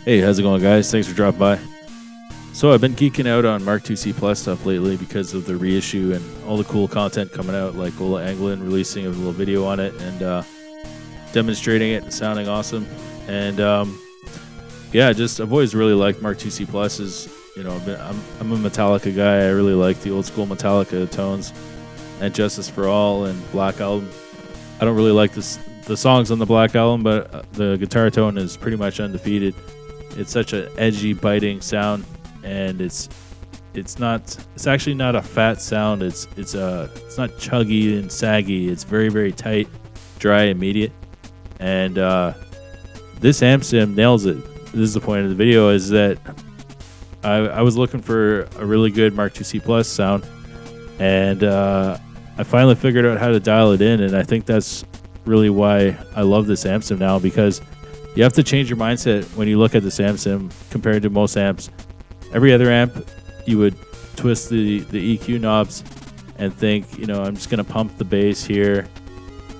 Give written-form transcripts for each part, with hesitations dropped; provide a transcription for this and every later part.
Hey, how's it going, guys? Thanks for dropping by. So I've been geeking out on Mark 2C Plus stuff lately because of the reissue and all the cool content coming out, like Ola Anglin releasing a little video on it and demonstrating it and sounding awesome. And yeah, just I've always really liked Mark 2C Plus. I'm a Metallica guy. I really like the old school Metallica tones and Justice for All and Black Album. I don't really like the songs on the Black Album, but the guitar tone is pretty much undefeated. It's such an edgy, biting sound, and it's actually not a fat sound. It's not chuggy and saggy. It's very, very tight, dry, immediate. And this amp sim nails it. This is the point of the video, is that I was looking for a really good Mark 2C Plus sound, and I finally figured out how to dial it in, and I think that's really why I love this amp sim now, because you have to change your mindset when you look at this amp sim compared to most amps. Every other amp, you would twist the EQ knobs and think, I'm just going to pump the bass here,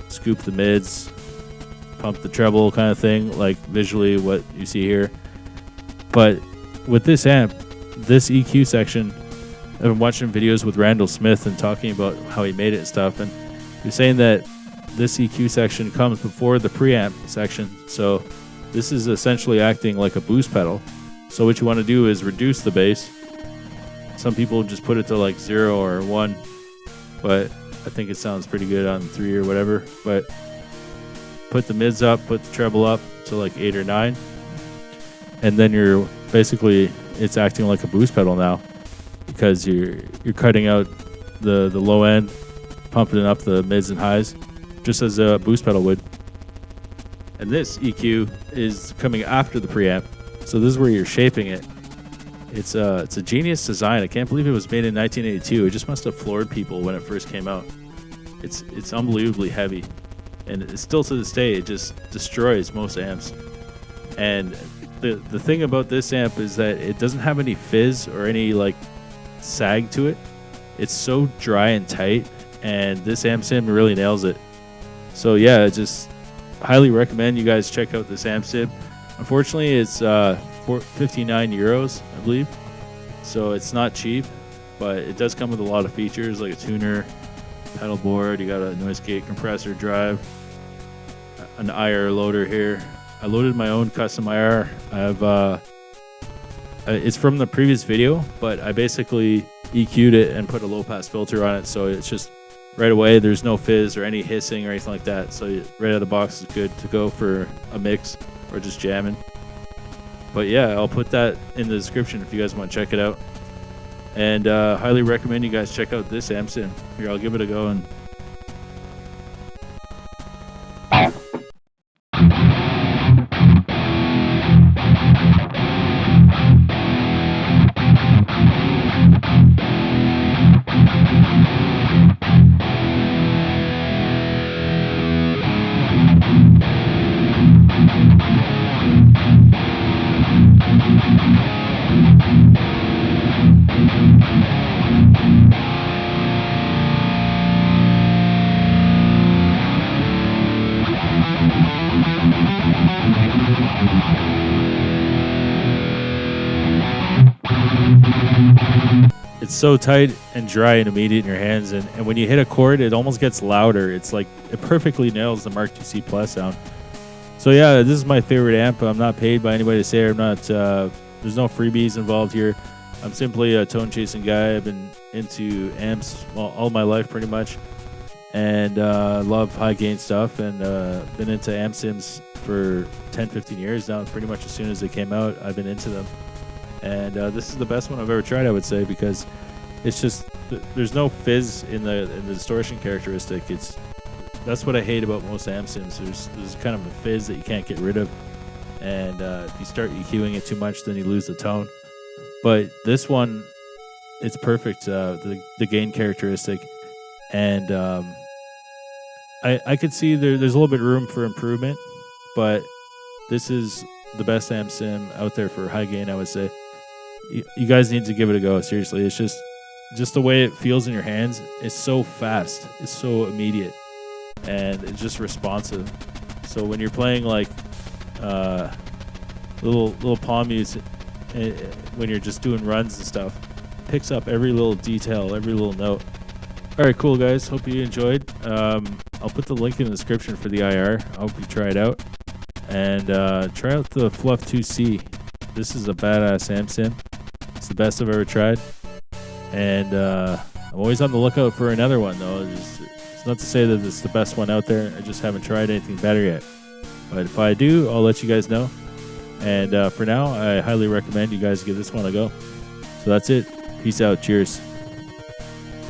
scoop the mids, pump the treble kind of thing, like visually what you see here. But with this amp, this EQ section, I've been watching videos with Randall Smith and talking about how he made it and stuff, and he's saying that this EQ section comes before the preamp section, so this is essentially acting like a boost pedal. So what you want to do is reduce the bass. Some people just put it to like 0 or 1, but I think it sounds pretty good on 3 or whatever. But put the mids up, put the treble up to like 8 or 9, and then it's acting like a boost pedal now, because you're cutting out the low end, pumping up the mids and highs, just as a boost pedal would. And this EQ is coming after the preamp, so this is where you're shaping it. It's a genius design. I can't believe it was made in 1982. It just must have floored people when it first came out. It's unbelievably heavy, and it's still to this day, it just destroys most amps. And the thing about this amp is that it doesn't have any fizz or any like sag to it. It's so dry and tight, and this amp sim really nails it. So yeah, just highly recommend you guys check out this amp sim. Unfortunately, it's 59 euros, I believe, so it's not cheap, but it does come with a lot of features like a tuner, pedal board. You got a noise gate compressor drive, an IR loader here. I loaded my own custom IR. It's from the previous video, but I basically EQ'd it and put a low pass filter on it, so it's just right away, there's no fizz or any hissing or anything like that. So right out of the box is good to go for a mix or just jamming. But yeah, I'll put that in the description if you guys want to check it out. And highly recommend you guys check out this amp sim. Here, I'll give it a go. And it's so tight and dry and immediate in your hands, and when you hit a chord, it almost gets louder. It's like it perfectly nails the Mark 2C Plus sound. So yeah, this is my favorite amp. I'm not paid by anybody to say it. I'm not. There's no freebies involved here. I'm simply a tone chasing guy. I've been into amps all my life pretty much, and love high gain stuff, and been into amp sims for 10-15 years now. Pretty much as soon as they came out, I've been into them. And this is the best one I've ever tried, I would say, because it's just there's no fizz in the distortion characteristic. That's what I hate about most amp sims. There's kind of a fizz that you can't get rid of, and if you start EQing it too much, then you lose the tone. But this one, it's perfect. The gain characteristic, and I could see there's a little bit of room for improvement, but this is the best amp sim out there for high gain, I would say. You guys need to give it a go. Seriously, it's just the way it feels in your hands. It's so fast. It's so immediate, and it's just responsive. So when you're playing like little palm use when you're just doing runs and stuff. Picks up every little detail, every little note. All right, cool guys. Hope you enjoyed. I'll put the link in the description for the IR. I hope you try it out. And try out the Fluff2C. This is a badass amp sim. It's the best I've ever tried. And I'm always on the lookout for another one, though. It's not to say that it's the best one out there. I just haven't tried anything better yet. But if I do, I'll let you guys know. And for now, I highly recommend you guys give this one a go. So that's it. Peace out. Cheers.